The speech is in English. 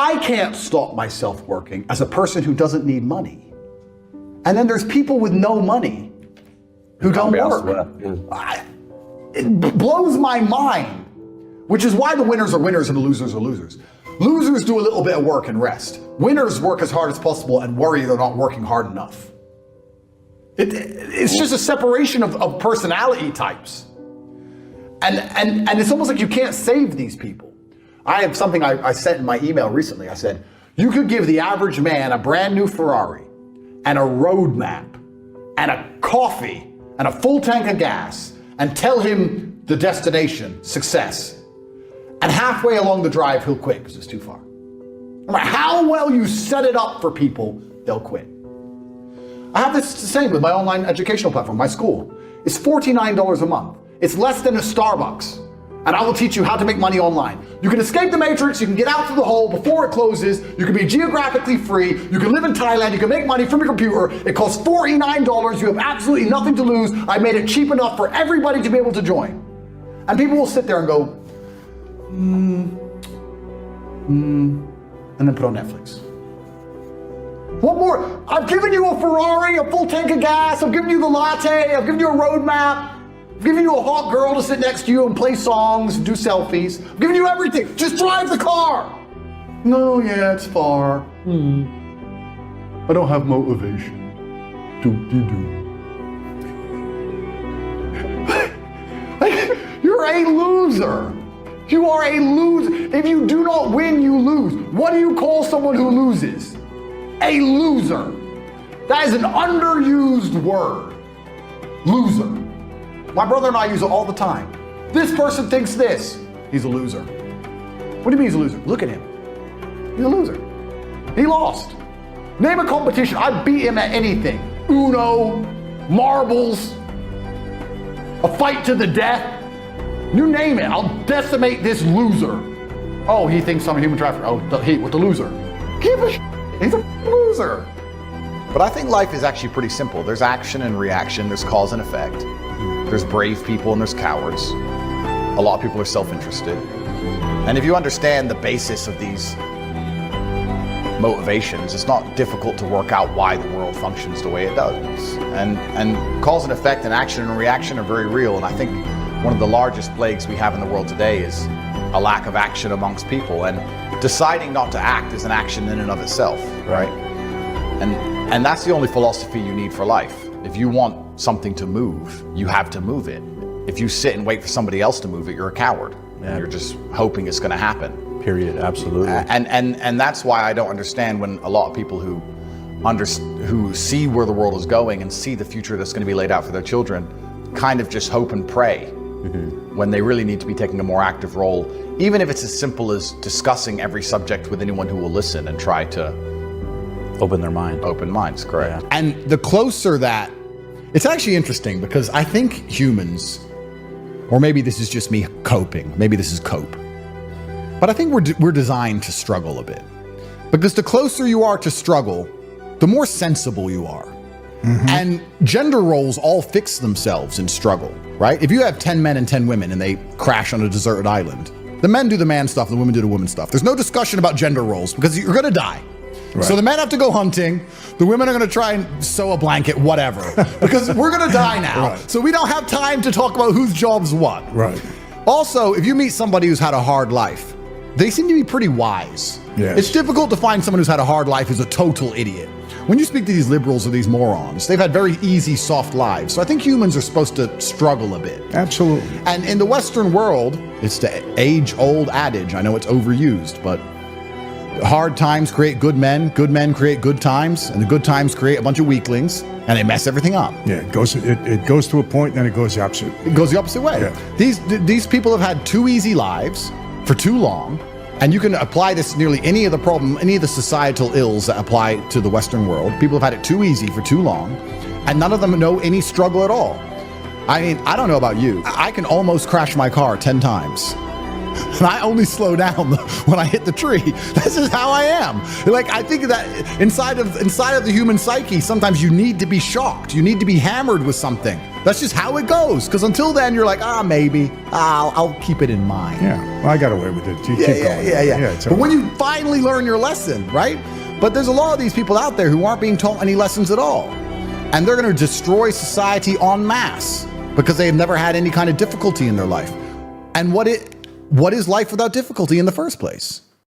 I can't stop myself working as a person who doesn't need money. And then there's people with no money who don't work. It blows my mind, which is why the winners are winners and the losers are losers. Losers do a little bit of work and rest. Winners work as hard as possible and worry they're not working hard enough. It's just a separation of personality types. And it's almost like you can't save these people. I have something I sent in my email recently. I said, you could give the average man a brand new Ferrari and a road map and a coffee and a full tank of gas and tell him the destination, success. And halfway along the drive, he'll quit because it's too far. No matter how well you set it up for people, they'll quit. I have this the same with my online educational platform, my school. It's $49 a month. It's less than a Starbucks. And I will teach you how to make money online. You can escape the matrix, you can get out through the hole before it closes, you can be geographically free, you can live in Thailand, you can make money from your computer. It costs $49, you have absolutely nothing to lose. I made it cheap enough for everybody to be able to join. And people will sit there and go, and then put on Netflix. What more? I've given you a Ferrari, a full tank of gas, I've given you the latte, I've given you a roadmap, I've given you a hot girl to sit next to you and play songs and do selfies. I've given you everything. Just drive the car. No, yeah, it's far. I don't have motivation. You're a loser. You are a loser. If you do not win, you lose. What do you call someone who loses? A loser. That is an underused word. Loser. My brother and I use it all the time. This person thinks this. He's a loser. What do you mean he's a loser? Look at him. He's a loser. He lost. Name a competition. I beat him at anything. Uno, marbles, a fight to the death. You name it. I'll decimate this loser. Oh, he thinks I'm a human trafficker. Oh, with the loser. Give a shit. He's a loser. But I think life is actually pretty simple. There's action and reaction. There's cause and effect. There's brave people and there's cowards. A lot of people are self-interested. And if you understand the basis of these motivations, it's not difficult to work out why the world functions the way it does. And cause and effect and action and reaction are very real. And I think one of the largest plagues we have in the world today is a lack of action amongst people. And deciding not to act is an action in and of itself, right? And that's the only philosophy you need for life. If you want something to move, you have to move it. If you sit and wait for somebody else to move it, you're a coward. Yeah. You're just hoping it's going to happen. Period. Absolutely. And that's why I don't understand when a lot of people who see where the world is going and see the future that's going to be laid out for their children kind of just hope and pray when they really need to be taking a more active role, even if it's as simple as discussing every subject with anyone who will listen and try to open their mind. Open minds, correct. Yeah. And the closer that, it's actually interesting because I think humans, or maybe this is just me coping, maybe this is cope, but I think we're designed to struggle a bit. Because the closer you are to struggle, the more sensible you are. And gender roles all fix themselves in struggle, right? If you have 10 men and 10 women and they crash on a deserted island, the men do the man stuff, the women do the woman stuff. There's no discussion about gender roles because you're gonna die. Right. So the men have to go hunting, the women are gonna try and sew a blanket, whatever, because we're gonna die now. Right. So we don't have time to talk about whose job's what. Right. Also, if you meet somebody who's had a hard life, they seem to be pretty wise. Yes. It's difficult to find someone who's had a hard life who's a total idiot. When you speak to these liberals or these morons, they've had very easy, soft lives. So I think humans are supposed to struggle a bit. Absolutely. And in the Western world, it's the age-old adage. I know it's overused, but hard times create good men create good times, and the good times create a bunch of weaklings, and they mess everything up. Yeah, it goes to a point, and then it goes the opposite. It goes the opposite way. Yeah. These people have had too easy lives for too long, and you can apply this to nearly any of the societal ills that apply to the Western world. People have had it too easy for too long, and none of them know any struggle at all. I mean, I don't know about you. I can almost crash my car 10 times. and I only slow down when I hit the tree. This is how I am. Like, I think that inside of the human psyche, sometimes you need to be shocked. You need to be hammered with something. That's just how it goes. Because until then, you're like, maybe I'll keep it in mind. Yeah, well, I got away with it. You keep going. Yeah. It's But over. when you finally learn your lesson, right? But there's a lot of these people out there who aren't being taught any lessons at all. And they're going to destroy society en masse because they've never had any kind of difficulty in their life. And what is life without difficulty in the first place?